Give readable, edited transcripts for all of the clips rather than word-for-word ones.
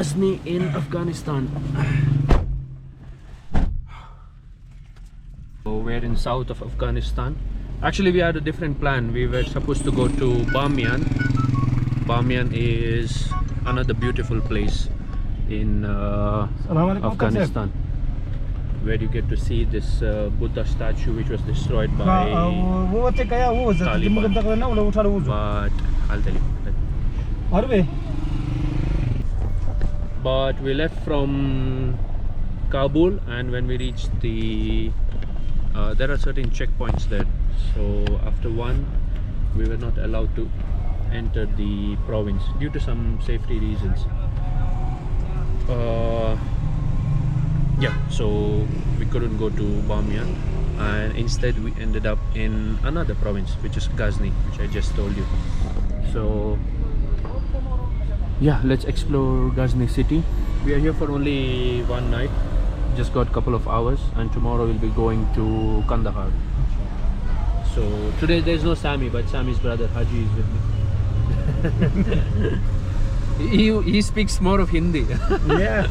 Ghazni in Afghanistan. So we're in south of Afghanistan. Actually, we had a different plan. We were supposed to go to Bamiyan. Bamiyan is another beautiful place in Afghanistan, where you get to see this Buddha statue which was destroyed by Taliban. But I'll tell you. But we left from Kabul, and when we reached the there are certain checkpoints there, so after one we were not allowed to enter the province due to some safety reasons. Yeah, so we couldn't go to Bamiyan, and instead we ended up in another province, which is Ghazni, which I just told you. So yeah, let's explore Ghazni city. We are here for only one night, just got a couple of hours, and tomorrow we'll be going to Kandahar. So today there's no Sami, but Sami's brother Haji is with me. he speaks more of Hindi. Yeah.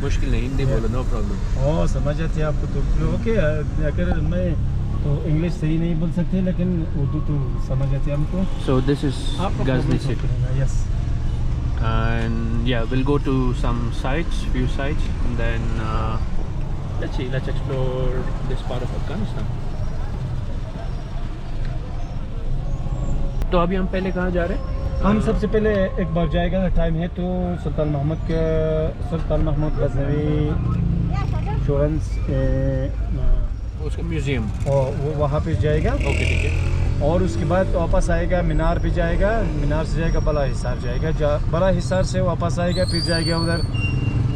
मुश्किल नहीं, हिंदी बोलो, no problem. ओ समझ आती है आपको तो okay. अगर मैं तो इंग्लिश सही नहीं बोल सकते, लेकिन उर्दू तो समझ आती है हमको। So this is Ghazni city. Yes. And yeah, we'll go to some sites, few sites, and then let's explore this part of Afghanistan. तो अभी हम पहले कहाँ जा रहे हैं? हम सबसे पहले एक बार जाएगा, टाइम है तो सुल्तान महमूद गजनवी इंश्योरेंस उसका म्यूजियम, और वो वहाँ पे जाएगा। ओके ठीक है। और उसके बाद वापस आएगा, मीनार पे जाएगा, मीनार से जाएगा बड़ा हिसार जाएगा, बड़ा हिसार से वापस आएगा, फिर जाएगा उधर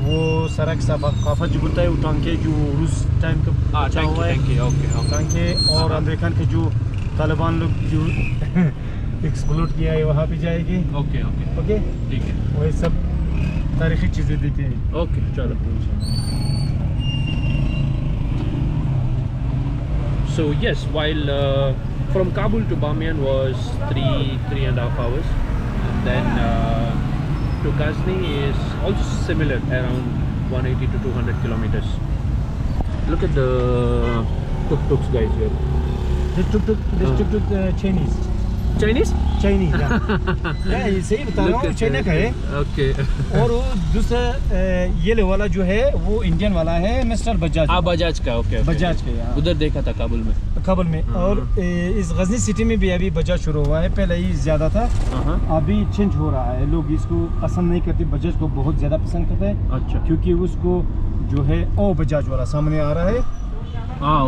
वो सड़क सकाफत जो बोलता है, वो टांके जो रूस टाइम का टांके और अमेरिकन के जो तालिबान लोग जो एक्सप्लोर किया है वहाँ पे जाएगी। ओके ठीक है। वही सब तारीखी चीज़ें देखते हैं। ओके चलो। So yes, while from Kabul to Bamiyan was 3.5 hours, and then to Ghazni is also similar, around 180 to 200 kilometers. Look at the tuk-tuks, guys, here. This tuk-tuk Chinese, yeah, ये सही बता रहा हूँ, चाइना का है। Okay. और वो दूसरा ये वाला जो है वो इंडियन वाला है, मिस्टर बजाज। बजाज का। ओके बजाज का। उधर देखा था काबुल में। और इस गजनी सिटी में भी अभी बजाज शुरू हुआ है, पहले ही ज्यादा था, अभी चेंज हो रहा है। लोग इसको पसंद नहीं करते, बजाज को बहुत ज्यादा पसंद करते हैं। अच्छा। क्योंकि उसको जो है ओ बजाज वाला सामने आ रहा है,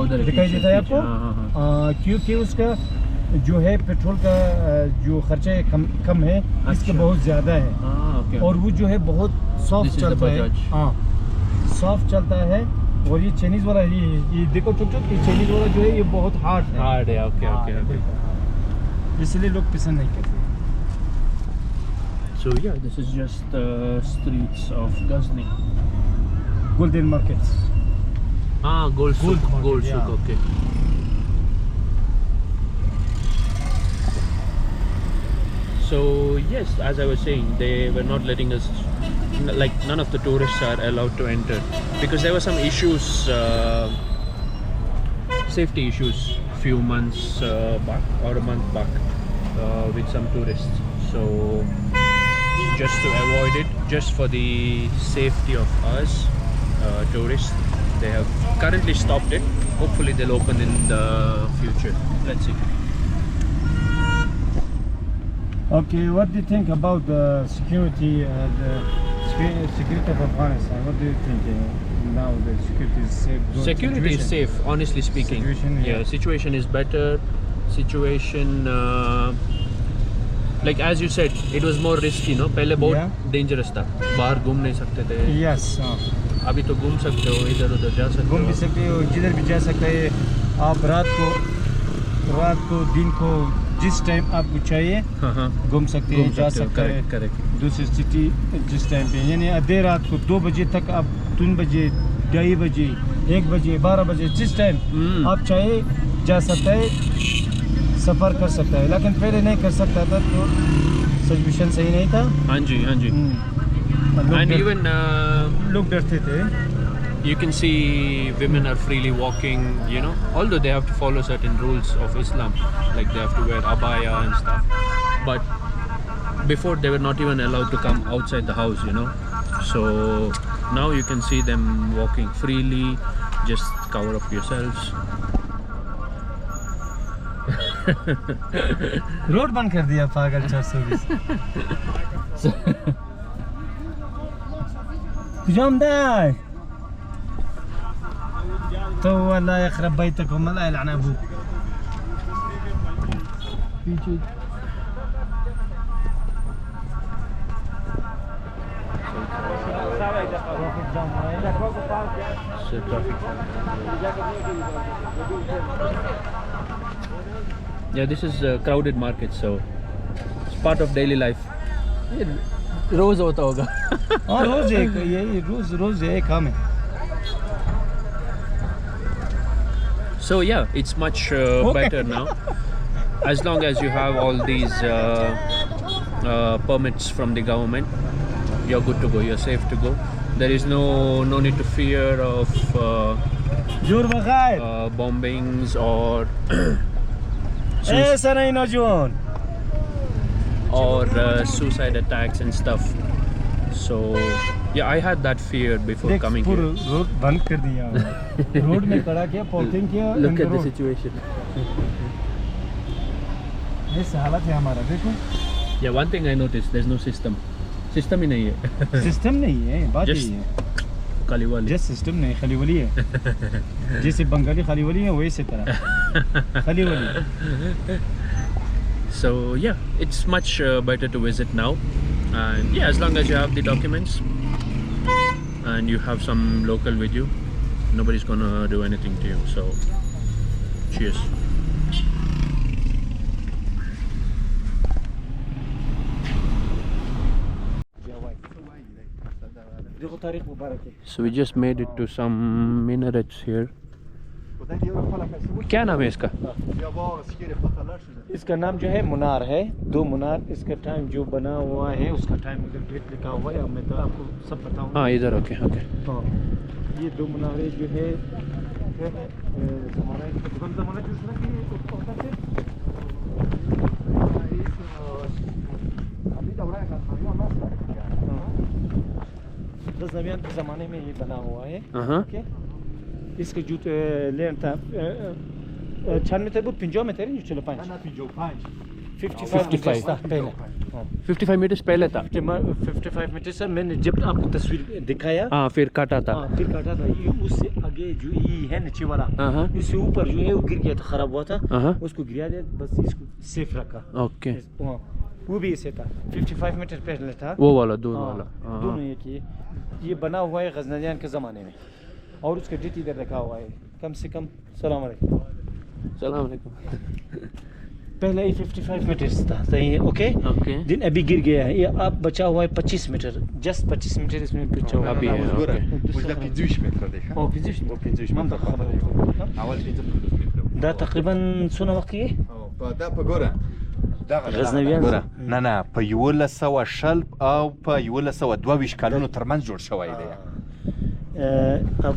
उधर दिखाई देता है आपको। क्योंकि उसका जो है पेट्रोल का जो खर्चा है कम है, इसका बहुत ज़्यादा है। और वो जो है बहुत सॉफ्ट चलता है। सॉफ्ट चलता है। और ये चाइनीज़ वाला ये देखो टुक-टुक, ये चाइनीज़ वाला जो है ये बहुत हार्ड है। ओके। इसलिए लोग पसंद नहीं करते। So yeah, this is just the streets of Ghazni. Golden markets. Gold souk. Okay. So yes, as I was saying, they were not letting us, like none of the tourists are allowed to enter because there were some issues, safety issues few months back or a month back with some tourists. So just to avoid it, just for the safety of us tourists, they have currently stopped it. Hopefully they'll open in the future. Let's see. Okay, what do you think about the security of Afghanistan? What do you think now? The security is safe? Security is safe, honestly speaking. Situation is better. Situation, like as you said, it was more risky, no? पहले बहुत dangerous था, बाहर घूम नहीं सकते थे। Yes. अभी तो घूम सकते हो, इधर उधर जा सकते हो। घूम भी सकते हो, जिधर भी जा सकते हैं आप। रात को दिन को जिस टाइम आपको चाहिए घूम सकते हैं, जा सकते हैं दूसरी सिटी जिस टाइम पे, यानी देर रात को 2 बजे तक आप 3 बजे 2:30 बजे 1 बजे 12 बजे जिस टाइम आप चाहे जा सकता है, सफ़र कर सकता है। लेकिन पहले नहीं कर सकता था तो सिचुएशन सही नहीं था। हाँ जी। And even लोग डरते थे. you can see women are freely walking, you know, although they have to follow certain rules of Islam, like they have to wear abaya and stuff. But before they were not even allowed to come outside the house, you know. So now you can see them walking freely, just cover up yourselves. Road बंद कर दिया पागल 420. جامدة تو والله يخرب بيتكم الله يلعن ابوك. Yeah, this is a crowded market, so it's part of daily life. रोज होता होगा. हाँ रोज एक ये रोज एक काम है. So yeah, it's much better now. As long as you have all these permits from the government, you're good to go. You're safe to go. There is no need to fear of bombings or suicide attacks and stuff. So yeah, I had that fear before coming here. Road बंद कर दिया. Road में खड़ा किया, polythene किया. Look at the situation. ये हालत है हमारा, देखो. Yeah, one thing I noticed, there's no system. System ही नहीं है. सिस्टम नहीं है, बात यही है. खाली वाली. जस्ट सिस्टम नहीं, खाली वाली है. जैसे बंगाली खाली वाली है वैसे तरह खाली वाली. So yeah, it's much better to visit now, and yeah, as long as you have the documents and you have some local with you, nobody's gonna do anything to you. So cheers. So we just made it to some minarets here. क्या नाम है इसका? इसका नाम जो है मुनार है. 2 मुनार. इसका टाइम जो बना हुआ है उसका टाइम उधर डेट लिखा हुआ है. मैं तो आपको सब बताऊंगा. हाँ इधर. ओके. हाँ ये 2 मुनारे जो है गज़नवियान के ज़माने में ये बना हुआ है. ओके. इसका जो लेन था 4 मीटर بود 50 मीटर है. 55 था पहले. 55 मीटर्स पहले था. 55 मीटर सर मैंने जब आपको तस्वीर दिखाया. हाँ फिर काटा था. ये उससे आगे जो ये है नीचे वाला इससे ऊपर जो है वो गिर गया था, खराब हुआ था. उसको गिरा दिया, बस इसको सेफ रखा. ओके. वो भी ऐसे था. 55 मीटर पहले था वो वाला. दोनों वाला. दोनों एक ये बना हुआ है गज़नवियान के ज़माने में. और उसका डेट इधर रखा हुआ है. कम से कम सलाम अलैकुम. पहले ये 55 मीटर्स था. सही है. ओके. दिन अभी गिर गया है. ये अब बचा हुआ है 25 मीटर. जस्ट 25 मीटर इसमें बचा हुआ अभी है. وده 50 متر ده. 50 متر اول 50 متر. ده تقريبا څونه وخت کې؟ دا په ګوره غزنویان نه په 1100 او په 1122 کلونو ترمنځ جوړ شوی دی. अब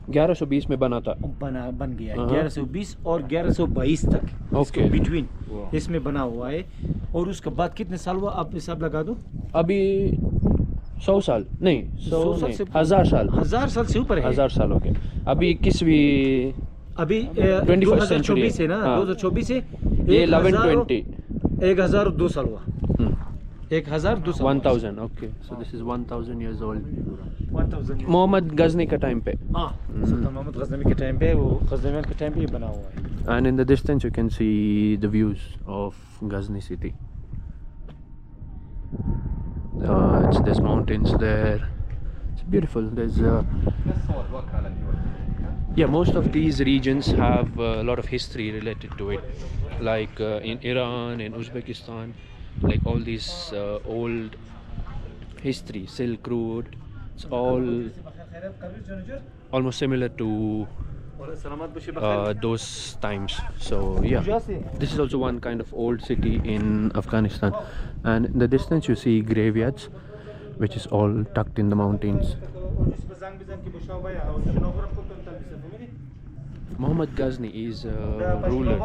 1120 में बना था. बन गया 1120 और 1122 तक. ओके. बिटवीन इसमें बना हुआ है. और उसके बाद कितने साल हुआ आप हिसाब लगा दो. अभी 100 साल नहीं, 100 साल से 1000 साल. 1000 साल से ऊपर है. 1000 साल हो गए. अभी 21वीं अभी 2024 है ना. 2024 है. ये 1120 1002 साल हुआ. 1002 साल. 1000. Okay. So this is 1000 years old. 1000 Mohammad Ghazni का टाइम पे. हाँ सुल्तान मोहम्मद गजनवी के टाइम पे, वो गजनवियान के टाइम पे ये बना हुआ है. And in the distance you can see the views of Ghazni city. There's mountains there. It's beautiful. There's yeah, most of these regions have a lot of history related to it, like in Iran, in Uzbekistan, like all these old history, Silk Road. It's all almost similar to those times. So yeah, this is also one kind of old city in Afghanistan, and in the distance you see graveyards, which is all tucked in the mountains. Muhammad Ghazni is a ruler.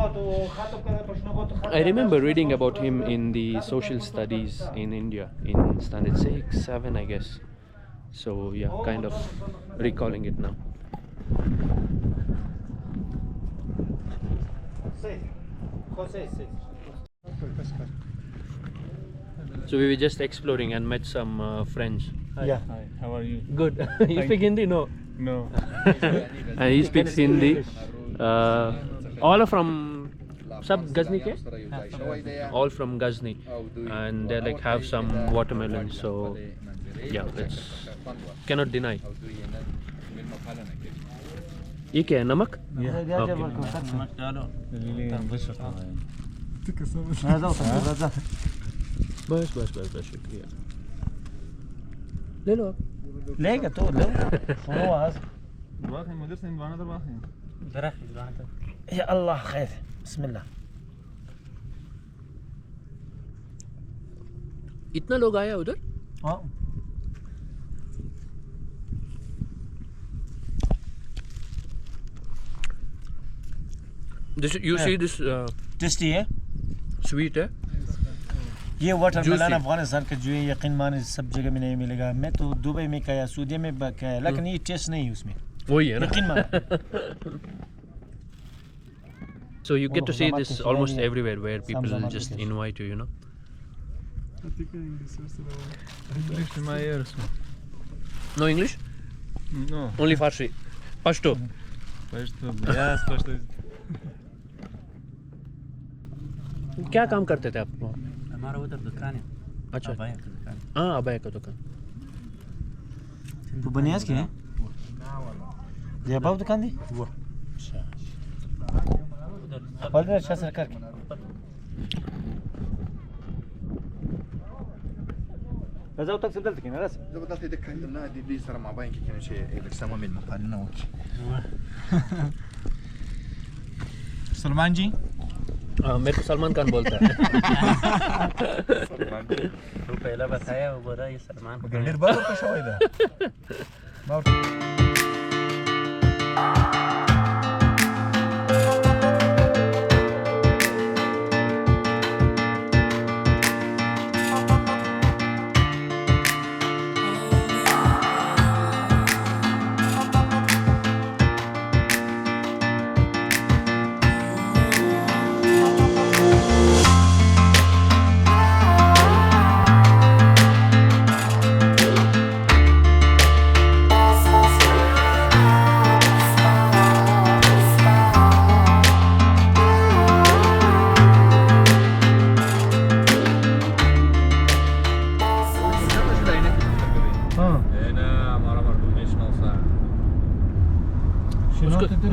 I remember reading about him in the social studies in India in standard 6, 7 I guess. So yeah, kind of recalling it now. So we were just exploring and met some friends. Yeah. Hi, how are you? Good. You speak Hindi? No. No. And he speaks Hindi. All are from Sab Ghazni ke? All from Ghazni, and they like have some watermelon. So yeah, it's cannot deny. ये क्या है, नमक? बस बस बस बस शुक्रिया. ले लो आप. लेगा तो लो. يا الله خير. بسم الله. इतना लोग आया उधर? हाँ. This you see this tasty है. sweet है? ये वाटरमेलन Juicy. अफगानिस्तान का जो है यकीन माने सब जगह में नहीं मिलेगा. मैं तो दुबई में खाया, सऊदी में खाया, लेकिन ये टेस्ट नहीं है उसमें. वही है ना? यकीन माने. So you get to see this almost everywhere where people Samsam just application. invite you, you know. No English? No. Only Farsi. Pashto. Yes, Pashto. क्या काम करते थे आप? हमारा उधर दुकान है. अच्छा. अबाया का दुकान. हाँ, अबाया का दुकान. वो बनियास के हैं? ये बाप दुकान दी? वो. बोल रहे अच्छा सरकार की. رجعوا تاكسي بدلتك هنا راسم. زي بدلت يدك عندنا دي صار مع باين كان شيء بيسموه من مقالنا وكي. सलमान जी. हाँ, मेरे को सलमान खान बोलता है. तो पहला बताया वो बोला ये सलमान खान. غير بارو كشوي ده.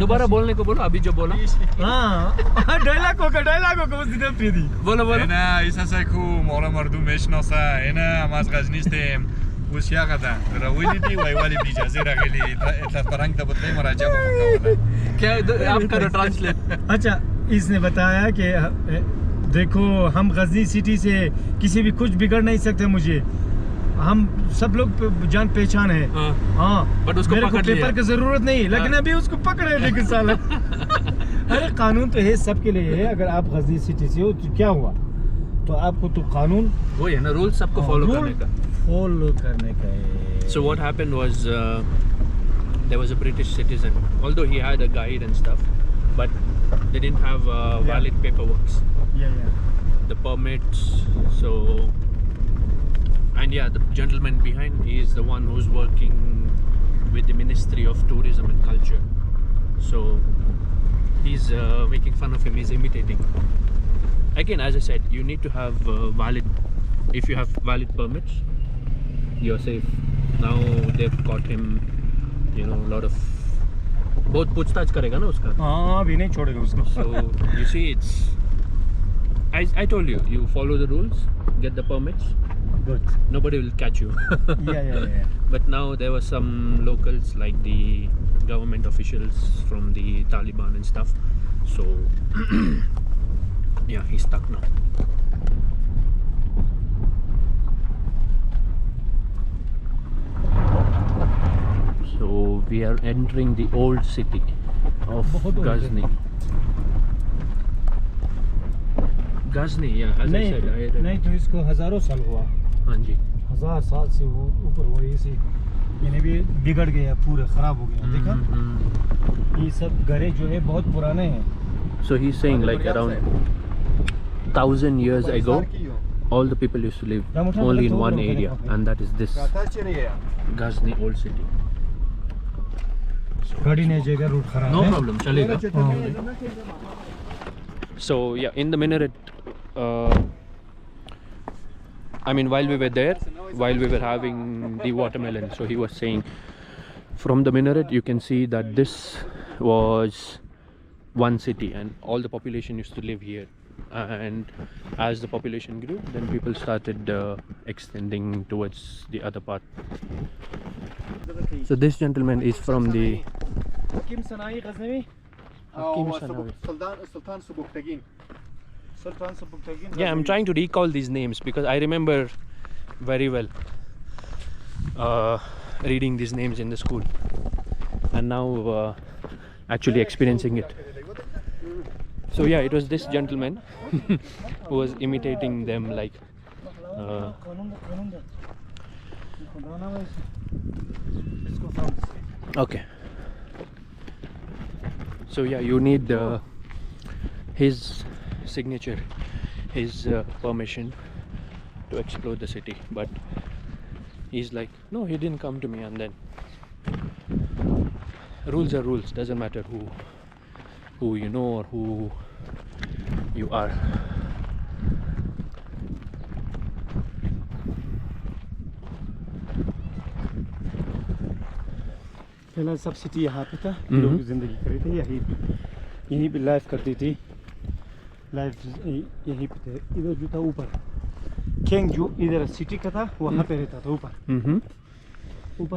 दोबारा बोलने को बोलो, अभी जो बोला. हाँ. डायलॉग को उस दिन पे दी. बोलो बोलो. انا احساسا کو مورا مردم میشناسه. انا ما از غزنی هستم. وش یاقدا روینی دی وای والی بی اجازه راغلی اطلاع فرنگ ته بتلی مراجعه وکړه. क्या आप करो ट्रांसलेट. अच्छा, इसने बताया कि देखो हम गजनी सिटी से किसी भी कुछ बिगड़ नहीं सकते. मुझे हम सब लोग जान पहचान है. हाँ. बट उसको मेरे को पकड़ लिया. पेपर की जरूरत नहीं, लेकिन अभी उसको पकड़े लेकिन साला. अरे कानून तो है सबके लिए है. अगर आप गजनी सिटी से हो तो क्या हुआ, तो आपको तो कानून वही है ना, रूल सबको फॉलो करने का. फॉलो करने का है. So what happened was there was a British citizen, although he had a guide and stuff, but they didn't have valid paperwork, Yeah. the permits. So, and yeah, the gentleman behind, he is the one who's working with the Ministry of Tourism and Culture. So he's making fun of him. He's imitating. Again, as I said, you need to have valid. If you have valid permits, you're safe. Now they've caught him. You know, a lot of. बहुत पूछताछ करेगा ना उसका. हाँ, अभी नहीं छोड़ेगा उसको. So you see, it's. I told you, you follow the rules, get the permits, Good. Nobody will catch you. Yeah. But now there were some locals, like the government officials from the Taliban and stuff. So yeah, he's stuck now. So we are entering the old city of Ghazni. Ghazni, yeah, as I said. नहीं तो इसको हजारों साल हुआ. हाँ जी. 1000 साल से वो ऊपर हुआ. ये से यानी भी बिगड़ गया, पूरा खराब हो गया. देखा ये सब घरे जो है बहुत पुराने हैं. So he's saying like around 1000 years ago, all the people used to live only in one area, and that is this Ghazni old city. गाड़ी नहीं जाएगा, रूट खराब No है. problem, chalega. So yeah, in the minaret, I mean, while we were there, while we were having the watermelon, so he was saying from the minaret you can see that this was one city and all the population used to live here, and as the population grew, then people started extending towards the other part. So this gentleman is from the حكيم صناعي غزنوي. Sultan Subukhtagin. Sultan Subukhtagin. Yeah, I'm trying to recall these names because I remember very well reading these names in the school, and now actually experiencing it. So yeah, it was this gentleman who was imitating them, like okay. So yeah, you need his signature, his permission to explore the city, but he's like, no, he didn't come to me. And then rules are rules, doesn't matter who you know or who you are. पहला सब city यहाँ पे था. लोग जिंदगी कर रहे थे यहीं पे लाइफ करती थी. लाइफ यहीं पे थे. इधर जो था ऊपर किंग जो इधर सिटी का था वहाँ पे रहता था ऊपर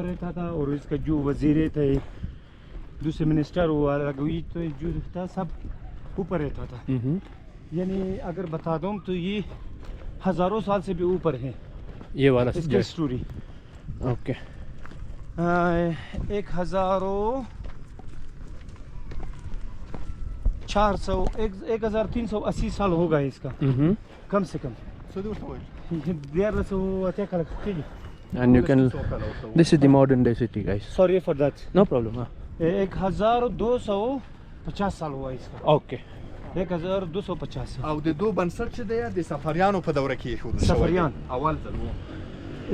रहता था. और इसका जो वजीर थे, दूसरे मिनिस्टर हुआ, तो जो था सब ऊपर रहता था. यानी अगर बता दूँ तो ये हजारों साल से भी ऊपर है ये वाला इसकी स्टोरी. ओके. 1380 साल होगा इसका कम से कम. And you can, this is the modern day city, guys. Sorry for that. No problem. 1250 साल हुआ इसका. Okay. 1250. او د دو بنسټ چې دی د سفریانو په دوره کې خو سفریان اول ځل و.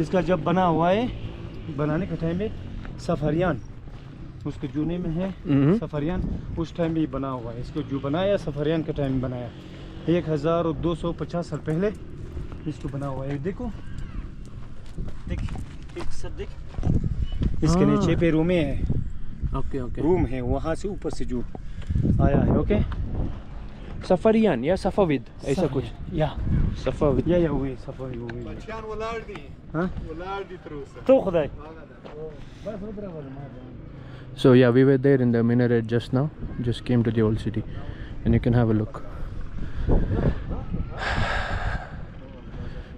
इसका जब बना हुआ है, बनाने के टाइम में सफरियान उसके जूने में है. सफरियान उस टाइम में बना हुआ है. इसको जो बनाया सफरियान के टाइम में बनाया. 1250 साल पहले इसको बना हुआ है. देखो देख सब देख. इसके नीचे पे रूम है. ओके. रूम है वहाँ से ऊपर से जो आया है. ओके. सफरियान या सफाविद ऐसा कुछ. या सफाविद या वही सफाविद वही. بچیان ولاړ دي. हाँ ولاړ دي تر اوسه. तो खुदाई. So yeah, we were there in the minaret just now. Just came to the old city, and you can have a look.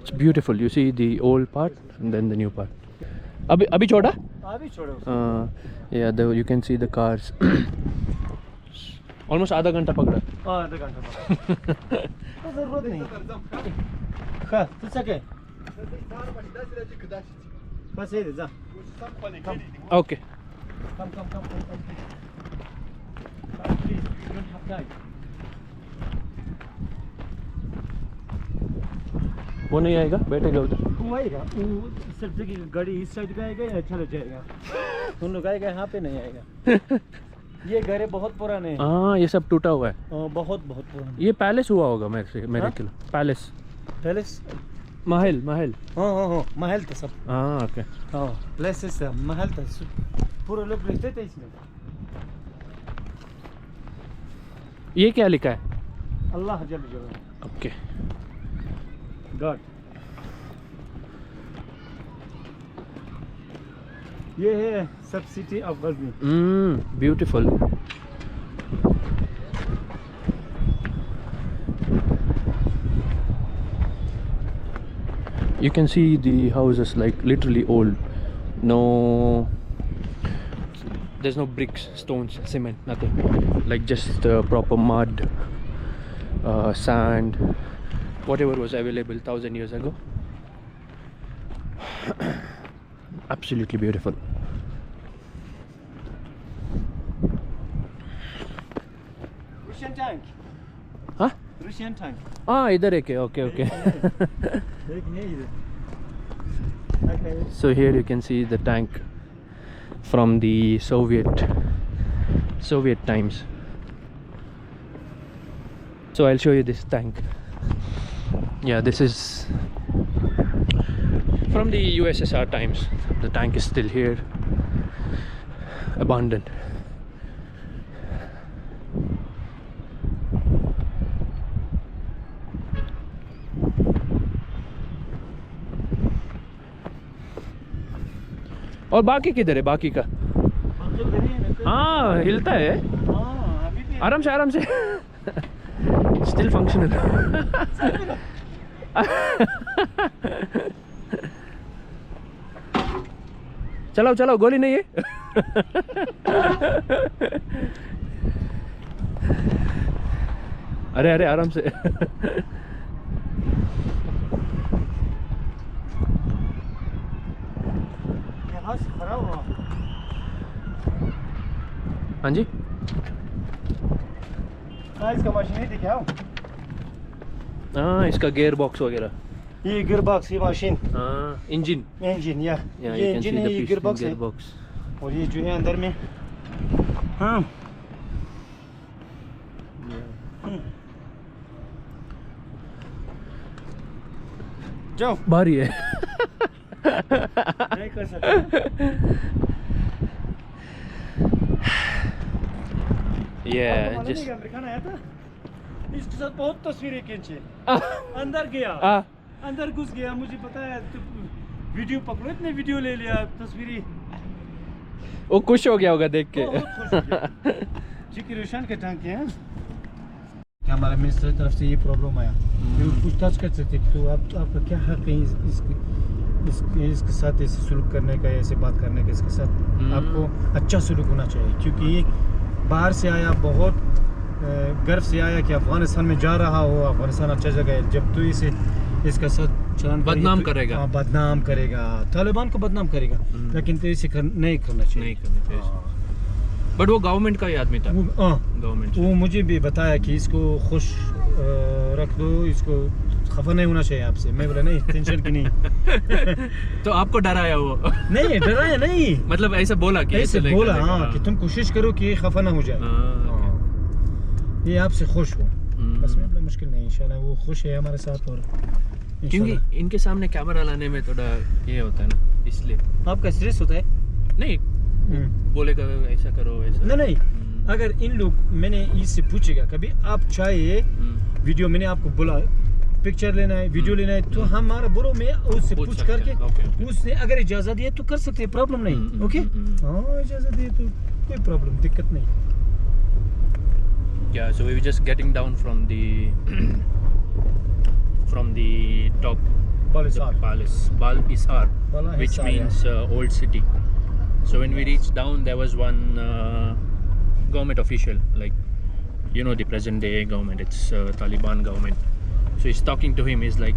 It's beautiful. You see the old part and then the new part. Abhi choda? अभी छोड़ो. Yeah, you can see the cars. Almost आधा घंटा पकड़ा. आधा घंटा पकड़ा. ज़रूरत नहीं. हाँ, तो सके. बस ये जा. Okay. Come. Please, you don't have time. वो नहीं आएगा, बैठेगा उधर. वो आएगा. वो सिर्फ की गाड़ी इस साइड का आएगा या चला जाएगा. तुम लोग आएगा यहाँ पे नहीं आएगा. ये घर बहुत पुराने हैं. हाँ, ये सब टूटा हुआ है. बहुत पुराने. ये पैलेस हुआ होगा मेरे ख्याल. पैलेस. महल. हाँ महल था सब. हाँ, ओके. हाँ प्लेसेस था, महल था. पूरे लोग रहते थे इसमें. ये क्या लिखा है? अल्लाह जल जलाल. ओके. गॉड. ये है सब city of Ghazni. Beautiful. You can see the houses like literally old. No, there's no bricks, stones, cement, nothing. Like just proper mud, sand, whatever was available 1,000 years ago. Absolutely beautiful. Russian tank. Huh? Russian tank. Ah, idhar ek hai. Okay, okay. देख नहीं इधर. Okay. So here you can see the tank from the Soviet times. So I'll show you this tank. Yeah, this is from the USSR times. The tank is still here, abandoned. और बाकी किधर है? बाकी का हाँ हिलता है आराम से स्टिल फंक्शनल. चलाओ गोली नहीं है. अरे आराम से. हाँ जी इसका मशीन दिखाओ. हाँ इसका गियर बॉक्स वगैरह. ये गियर बॉक्स ये मशीन. हाँ इंजन या ये इंजन है ये गियर बॉक्स है. और ये जो है अंदर में. हाँ जाओ भारी है. नहीं कर सकते. Yeah, just अमेरिकन आया था इसके साथ बहुत तस्वीरें खींची. अंदर गया अंदर घुस गया. मुझे पता है तो वीडियो पकड़ो. इतने वीडियो ले लिया तस्वीरें. वो खुश हो गया होगा देख के. जी की रोशन के टैंक हैं. हमारे मिनिस्टर की तरफ से ये प्रॉब्लम आया. पूछताछ कर सकते तो आपका क्या हक है इसके साथ ऐसे सलूक करने का, ऐसे बात करने का. इसके साथ आपको अच्छा सलूक होना चाहिए क्योंकि ये बाहर से आया, बहुत गर्व से आया कि अफगानिस्तान में जा रहा हो. अफगानिस्तान अच्छा जगह है. जब तो इसे इसका साथ चलान बदनाम करेगा. हाँ बदनाम करेगा, तालिबान को बदनाम करेगा. लेकिन तो इसे नहीं करना चाहिए. बट वो गवर्नमेंट का ही आदमी था. गवर्नमेंट वो मुझे भी बताया कि इसको खुश रख दो, इसको खफा नहीं होना चाहिए आपसे. मैं बोला नहीं टेंशन की नहीं. तो आपको डराया वो? नहीं डराया नहीं, मतलब ऐसा बोला कि ऐसे बोला हाँ कि तुम कोशिश करो कि खफा ना हो जाए. ये आपसे खुश हो बस. में बोला मुश्किल नहीं, इंशाल्लाह वो खुश है हमारे साथ. और क्योंकि इनके सामने कैमरा लाने में थोड़ा ये होता है ना, इसलिए. आपका स्ट्रेस होता है? नहीं बोलेगा ऐसा करो वैसा. नहीं अगर इन लोग मैंने इससे पूछेगा कभी आप चाहिए वीडियो, मैंने आपको बोला पिक्चर लेना है, वीडियो लेना है, तो हमारा बुरो में उससे पूछ करके उसने अगर इजाज़त दिया तो कर सकते हैं. प्रॉब्लम नहीं. ओके हाँ इजाज़त दिए तो कोई प्रॉब्लम दिक्कत नहीं. Yeah, so we were just getting down from the top Bal-Isar. the palace, Bal-Isar, which means old city. So when we reached down, there was one government official, like the present day government. It's Taliban government. So he's talking to him. He's like,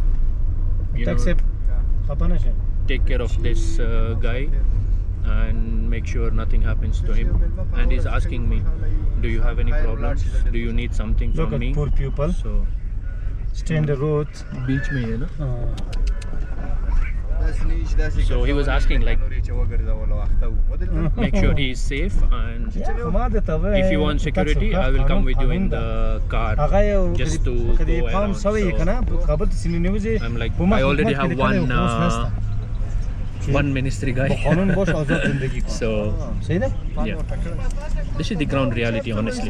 take care of this guy and make sure nothing happens to him. And he's asking me, do you have any problems? Do you need something from me? Poor people. So stay in the road. Beach में है ना? So he was asking like, make sure he is safe, and if you want security, I will come with you in the car just to go around. So I'm like, I already have one one ministry guy. कानून बहुत आजाद जिंदगी को So सही ना yeah, this is the ground reality, honestly.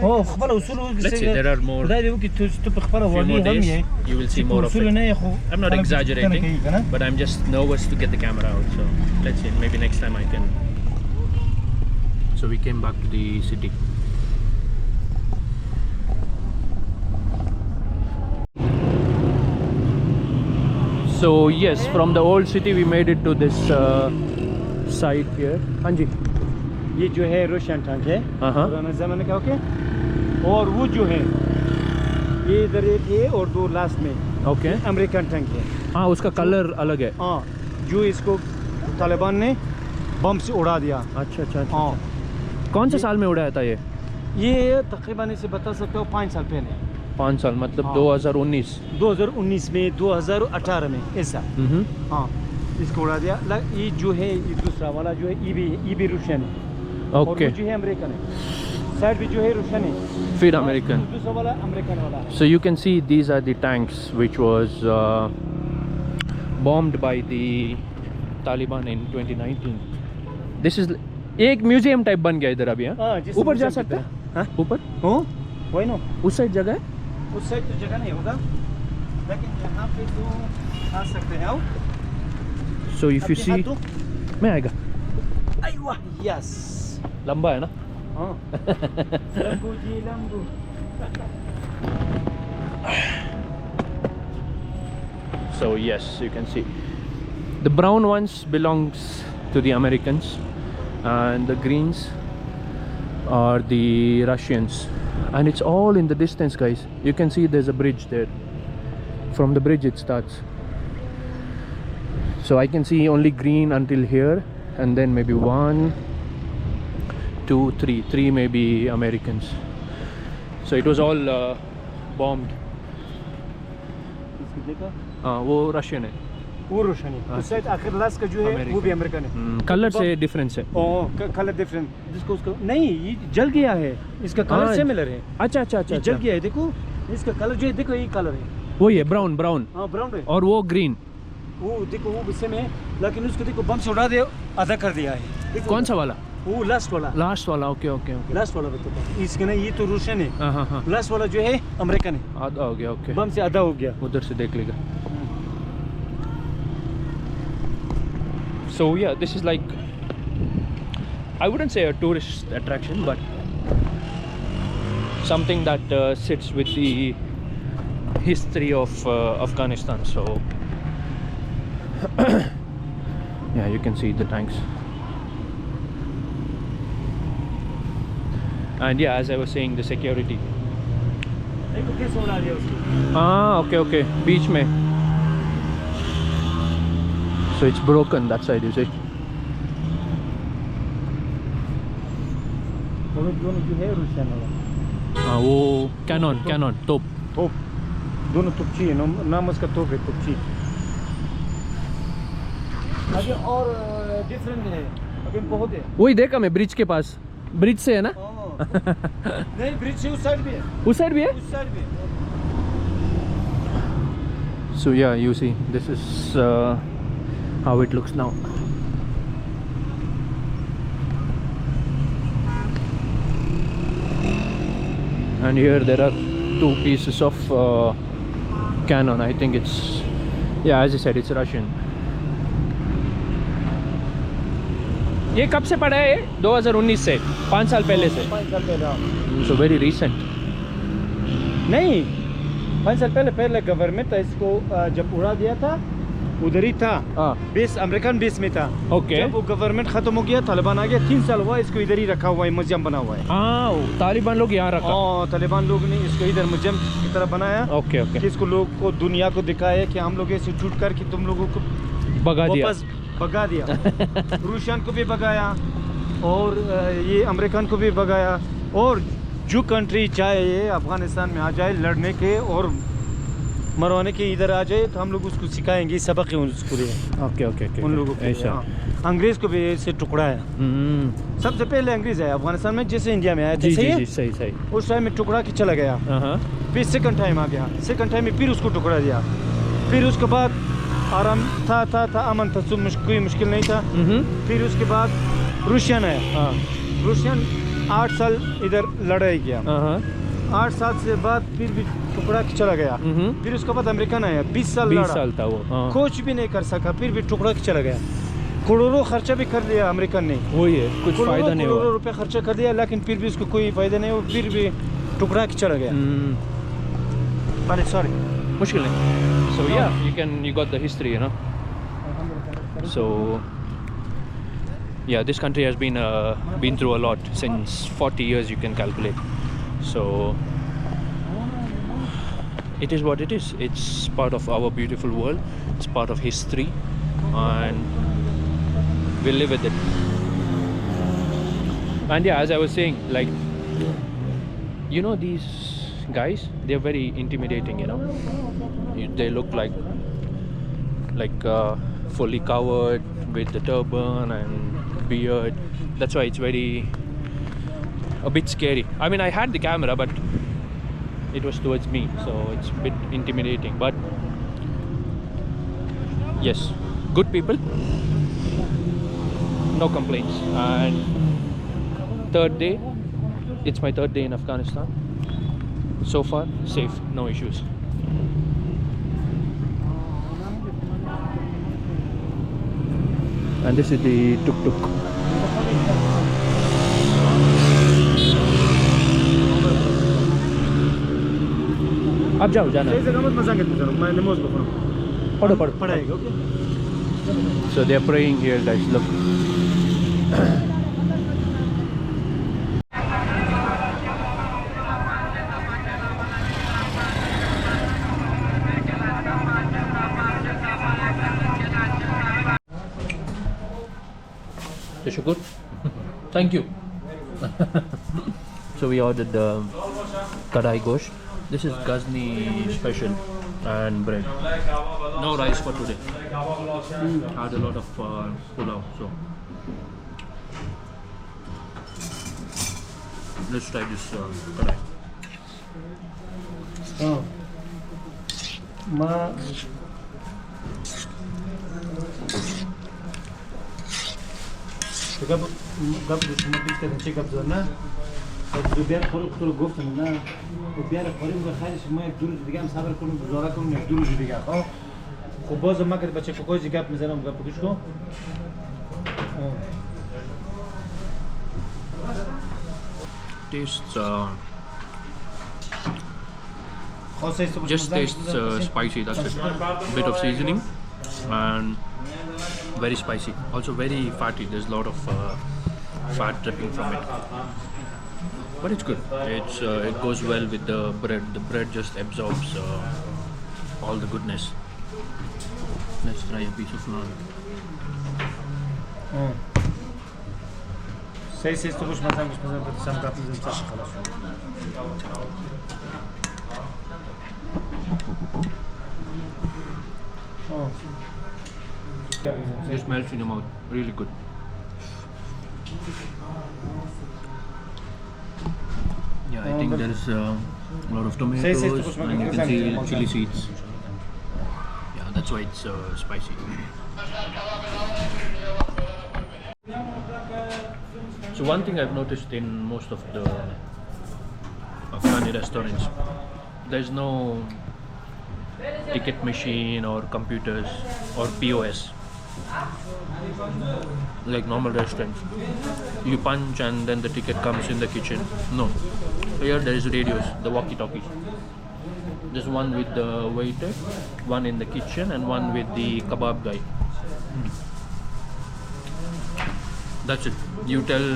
ओ खबर उसूल Let's see, there are more. खुदा दे कि तू खबर Few वाली more हम days, ये you will see more of उसूल it. नहीं है I'm not exaggerating, but I'm just nervous to get the camera out. So let's see, maybe next time I can. So we came back to the city. So yes, from the old city we made it to this site here. Hanji. ये जो है रोशन tank है Uh-huh. पुराना ज़माने का okay और वो जो है ये इधर एक है और दो लास्ट में Okay. अमेरिकन टैंक है हाँ, उसका कलर अलग है. हाँ जो इसको तालिबान ने बम से उड़ा दिया अच्छा अच्छा अच्छा. हाँ कौन से साल में उड़ाया था ये? ये तकरीबन इसे बता सकते हो 5 साल पहले 5 साल मतलब हाँ. 2019. 2019 में 2018 में ऐसा हम्म. हाँ इसको उड़ा दिया ये जो है ये दूसरा वाला जो है ये भी रूशन है और ओके. वो जो है अमेरिकन है साइड भी जो है रूशन है फिर अमेरिकन. दूसरा वाला अमेरिकन वाला So you can see these are the tanks which was bombed by the Taliban in 2019. This is एक म्यूजियम टाइप बन गया इधर अभी. हाँ, जिस ऊपर जा museum सकते की हैं? हाँ, ऊपर हो वही ना उस साइड जगह है. उस साइड तो जगह नहीं होगा लेकिन यहाँ पे तो आ सकते हैं आओ So if you see मैं आएगा. अय्वा यस लंबा है ना. हाँ लंबू जी लंबू So yes, you can see the brown ones belongs to the Americans and the greens are the Russians, and it's all in the distance, guys. You can see there's a bridge there. From the bridge it starts. So I can see only green until here, and then maybe 1 2 3 maybe Americans. So it was all bombed. इसको देखा वो Russian है. वो रोशन है उस side आखिर last का जो है वो भी अमेरिकन है कलर से डिफरेंस है. ओ कलर डिफरेंट जिसको उसको नहीं ये जल गया है इसका कलर हाँ, सिमिलर है अच्छा अच्छा अच्छा ये जल अच्छा. गया है देखो इसका कलर जो है देखो ये कलर है वही है ब्राउन ब्राउन हाँ ब्राउन है और वो ग्रीन. वो देखो वो गुस्से में लेकिन उसको देखो बम से उड़ा दे आधा कर दिया है देखो कौन सा वाला? वो लास्ट वाला लास्ट वाला. Okay okay okay. लास्ट वाला बताता इसके ना ये तो रोशन है हाँ हाँ हाँ. लास्ट वाला जो है अमेरिकन है आधा हो गया. ओके. बम से आधा हो गया उधर से देख लेगा. So yeah, this is like, I wouldn't say a tourist attraction, but something that sits with the history of Afghanistan. So yeah, you can see the tanks. And yeah, as I was saying, the security. देखो कैसे उड़ा दिया उसको Ah, okay, okay. Beach में. So it's broken that side, you see. वो दोनों जो है रोशन वाला हाँ, वो कैनन तोप. तोप दोनों तुपची है नाम उसका तोप है तुपची अभी और डिफरेंट है अभी बहुत है वही देखा मैं ब्रिज के पास. ब्रिज से है ना. नहीं ब्रिज से उस साइड भी है उस साइड भी है. उस साइड भी है So yeah, you see, this is how it looks now. And here there are 2 pieces of cannon. I think it's, yeah, as I said, it's Russian. ये कब से पड़ा है? ये 2019 से, 5 साल पहले से. 5 साल पहले So very recent. नहीं 5 साल पहले गवर्नमेंट इसको जब उड़ा दिया था उधर ही था हाँ. बेस अमेरिकन बेस में था Okay. जब वो गवर्नमेंट खत्म हो गया तालिबान आ गया 3 साल हुआ इसको इधर ही रखा हुआ है म्यूजियम बना हुआ है हाँ, तालिबान लोग यहाँ रखा. और तालिबान लोग ने इसको इधर म्यूजियम की तरह बनाया ओके ओके. कि इसको लोग को दुनिया को दिखाया कि हम लोग ऐसे छूट कर कि तुम लोगों को भगा दिया. वापस भगा दिया रूशन को भी भगाया और ये अमेरिकन को भी भगाया और जो कंट्री चाहे ये अफगानिस्तान में आ जाए लड़ने के और मरवाने के इधर आ जाए तो हम लोग उसको सिखाएंगे सबक है उसको लिए ओके ओके ओके. उन लोगों को ऐसा. हाँ। अंग्रेज को भी ऐसे टुकड़ा है सबसे पहले अंग्रेज आया अफगानिस्तान में जैसे इंडिया में आया जी जैसे जी ये, जी सही सही. उस टाइम में टुकड़ा के चला गया हाँ. फिर सेकंड टाइम आ गया सेकंड टाइम में फिर उसको टुकड़ा दिया फिर उसके बाद आराम था अमन था, कोई मुश्किल नहीं था। फिर उसके बाद रूशियन है। रूशियन 8 साल इधर लड़ाई किया। 8 साल से बाद फिर भी टुकड़ा के चला गया। फिर उसके बाद अमेरिकन आया, 20 साल लड़ा। 20 साल था वो। कुछ भी नहीं कर सका, फिर भी टुकड़ा के चला गया। करोड़ों खर्चा भी कर दिया अमेरिकन ने, वही है, कुछ फायदा नहीं हुआ। करोड़ों रुपए खर्चा कर दिया, लेकिन फिर भी उसको कोई फायदा नहीं हुआ, फिर भी टुकड़ा के चला गया। सॉरी, मुश्किल नहीं। So yeah, you got the history, you know. So yeah, this country has been through a lot since 40 years, you can calculate. So it is what it is. It's part of our beautiful world. It's part of history, and we'll live with it. And yeah, as I was saying, like, you know, these guys, they're very intimidating, you know. They look like fully covered with the turban and beard. That's why it's a bit scary. I mean, I had the camera, but it was towards me, so it's a bit intimidating. But yes, good people, no complaints. And it's my third day in Afghanistan. So far, safe, no issues. And this is the tuk-tuk. आप जाओ, जाना। पढ़ो। So they are praying here, guys. Look. Shukur. Thank you. So we ordered kadai gosht. This is Ghazni special and bread. No rice for today. Had a lot of pulao. So let's try this kadai. قبل شما بیشتر چه قبل نه دو بیار خورو گفتم نه و بیار خوریم و خیلی شما یک 2 روز دیگه هم صبر کنیم گزاره کنیم یک 2 روز دیگه. خب باز ما که بچه کوکوزی گپ میزنم گپ گوش کن. Tastes just tastes spicy, that's it. A bit of seasoning and very spicy, also very fatty. There's a lot of fat dripping from it, but it's good. It goes well with the bread. The bread just absorbs all the goodness. Let's try a piece of naan. Say to push mazam but some got in touch خلاص. Just melts in your mouth, really good. Yeah, I think there's a lot of tomatoes and you can see chili seeds. Yeah, that's why it's spicy. So one thing I've noticed in most of the Afghani restaurants, there's no ticket machine or computers or POS like normal restaurants. You punch and then the ticket comes in the kitchen. No, here there is radios, the walkie-talkies. There's one with the waiter, one in the kitchen, and one with the kebab guy. That's it. You tell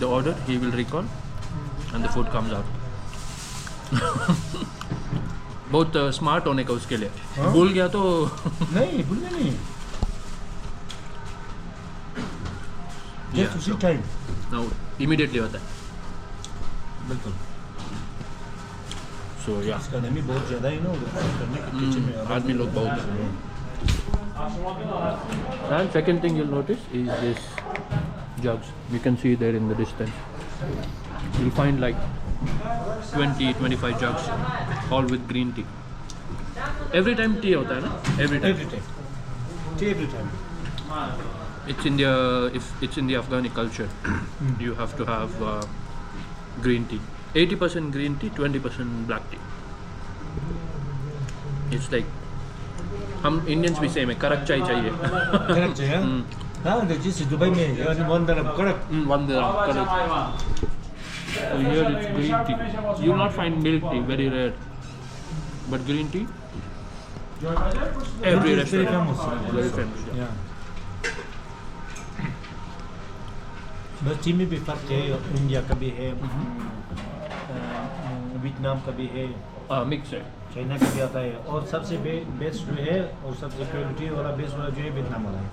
the order, he will recall, and the food comes out. बहुत smart होने का उसके लिए। भूल गया तो नहीं भूलने नहीं। Just uसी time. Now immediately होता है। बिल्कुल। So yeah. इसका नमी बहुत ज़्यादा है ना करने के किचन में। आदमी लोग बहुत हैं। And second thing you'll notice is this jugs. You can see there in the distance. You'll find like 20-25 jugs, all with green tea. Every time tea होता है ना? Every time. every time. It's in the Afghani culture. You have to have green tea. 80% green tea, 20% black tea. It's like हम Indians भी same है कड़क चाय चाहिए Correct, yeah? हाँ, जैसे दुबई में one dirham correct. one dirham correct. So here it's green tea. You will not find milk tea, very rare, but green tea every It's very restaurant famous. very famous, yeah. Yeah. बस T में भी फर्क है, India का भी है, Vietnam का भी है, Mix है चाइना का भी आता है, और सबसे बेस्ट जो है और सबसे क्वालिटी वाला बेस्ट वाला जो है वियतनाम वाला है.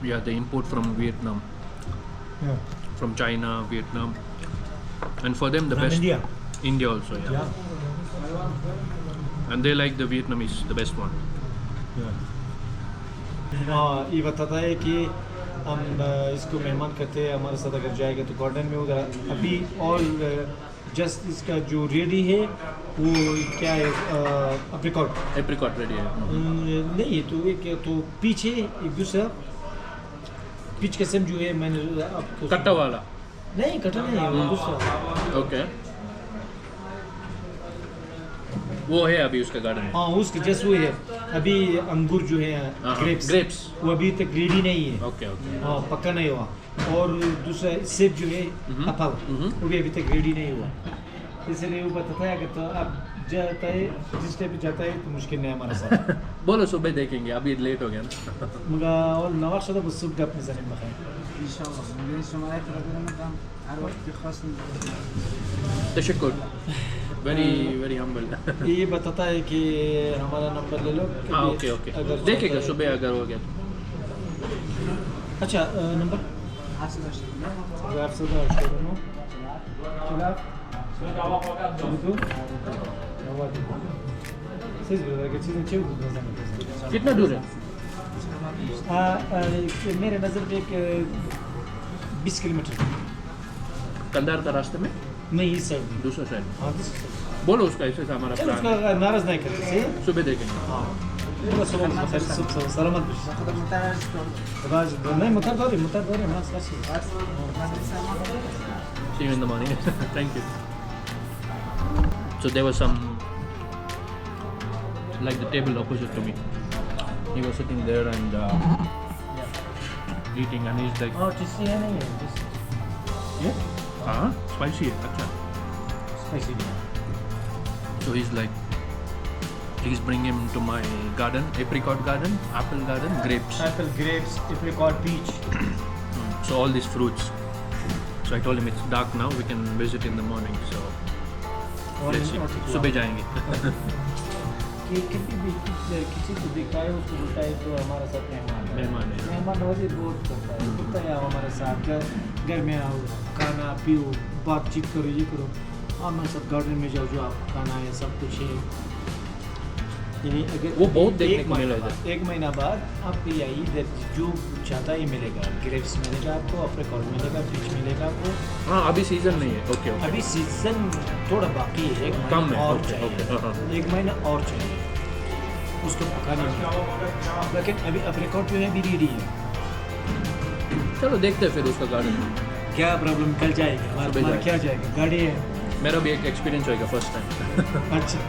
yeah, they import from Vietnam, from China, Vietnam, and for them the From best India. also, yeah. And they like the Vietnamese, the best one. हाँ, ये बताता है कि हम इसको मेहमान करते हैं, हमारे साथ अगर जाएगा तो गार्डन में उधर अभी ऑल जस्ट इसका जो रेडी है वो क्या है अप्रिकॉट Apricot ready है नहीं तो एक तो पीछे एक दूसरा पीच का सेम जो है मैंने आपको कट्टा वाला नहीं कटा नहीं वो दूसरा ओके वो है अभी उसका गार्डन में हाँ उसके जैसे वो है अभी अंगूर जो है ग्रेप्स वो अभी तक रेडी नहीं है ओके ओके हाँ पक्का नहीं हुआ और दूसरा सेब जो है एप्पल वो भी अभी तक रेडी नहीं हुआ इसलिए वो बताता है अगर तो आप जाता है जिस टाइप जाता है तो मुश्किल नहीं है हमारे साथ बोलो सुबह देखेंगे अभी लेट हो गया ना मगर और नवाज शदा बस सुबह अपने ज़रिए बखाए इंशाल्लाह मेरे समाज रबना मदाम हर वक्त खास तशक्कुर वेरी वेरी हम्बल ये बताता है कि हमारा नंबर ले लो हाँ ओके ओके अगर देखेगा सुबह अगर हो गया तो अच्छा नंबर حاصل आप सदा शुरू खिलाफ कितना दूर है मेरे नज़र पे एक 20 किलोमीटर कंधार का रास्ते में नहीं इस साइड दूसरा साइड हाँ बोलो उसका ऐसे था हमारा चलो प्लान उसका नाराज नहीं करते सही सुबह देखेंगे हाँ सलामत नहीं मुतर दौरी हाँ See you in the morning. Thank you. So there was some, like the table opposite to me. He was sitting there and eating, and he's like, और टिस्सी है नहीं है ये "Ah, spicy है, अच्छा." Spicy So he's like, please bring him to my garden, apricot garden, apple garden, grapes. Apple grapes apricot peach So all these fruits. So I told him it's dark now. We can visit in the morning. So let's see. सुबह जाएंगे. कि किसी भी किसी को देखता है उसको बोलता है तो हमारे साथ मेहमान है मेहमान है. मेहमान नवाजी बहुत करता है बोलता है आओ हमारे साथ घर में आओ खाना पियो बातचीत करो ये करो हमारे साथ गार्डन में जाओ जो आप खाना है सब कुछ है यानी अगर वो बहुत देखने एक को मिला महीना इधर. बाद- एक महीना बाद आपको यही इधर जो चाहता ही मिलेगा ग्रेप्स मिलेगा आपको अफ्रीकॉट मिलेगा पीच मिलेगा आपको हाँ अभी सीजन नहीं है. Okay okay. अभी सीजन थोड़ा बाकी है एक कम महीना है, और ओके, चाहिए ओके, हाँ। एक महीना और चाहिए उसको पकाने में लेकिन अभी अप्रिकॉट जो है अभी रेडी है चलो देखते हैं फिर उसका गार्डन. क्या प्रॉब्लम कल जाएगा हमारा सुबह हमारा क्या जाएगा गाड़ी है मेरा भी एक एक्सपीरियंस होगा फर्स्ट टाइम. अच्छा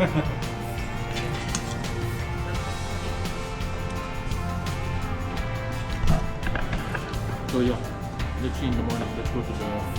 So yeah, let's see in the morning. Let's go to the garden.